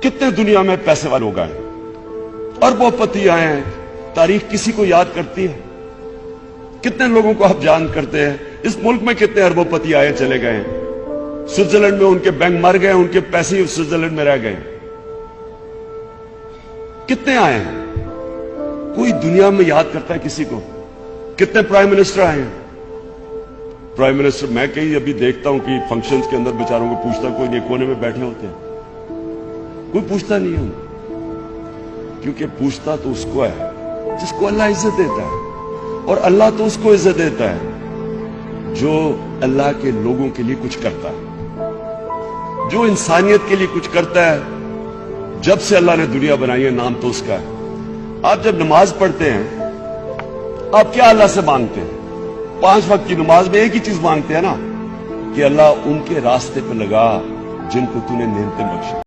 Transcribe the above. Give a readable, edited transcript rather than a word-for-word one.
कितने दुनिया में पैसे वाले लोग आए, अरबोपति आए हैं, तारीख किसी को याद करती है? कितने लोगों को आप जान करते हैं? इस मुल्क में कितने अरबोपति आए चले गए हैं? स्विट्जरलैंड में उनके बैंक मर गए, उनके पैसे ही स्विट्जरलैंड में रह गए। कितने आए हैं? कोई दुनिया में याद करता है किसी को? कितने प्राइम मिनिस्टर आए हैं? प्राइम मिनिस्टर मैं कहीं अभी देखता हूं कि फंक्शंस के अंदर बेचारों को पूछता कोई नहीं, कोने में बैठे होते हैं, कोई पूछता नहीं है, क्योंकि पूछता तो उसको है जिसको अल्लाह इज्जत देता है, और अल्लाह तो उसको इज्जत देता है जो अल्लाह के लोगों के लिए कुछ करता है, जो इंसानियत के लिए कुछ करता है। जब से अल्लाह ने दुनिया बनाई है, नाम तो उसका है। आप जब नमाज पढ़ते हैं, आप क्या अल्लाह से मांगते हैं? 5 वक्त की नमाज में एक ही चीज मांगते हैं ना, कि अल्लाह उनके रास्ते पे लगा जिनको तूने नेमतें बख्शी।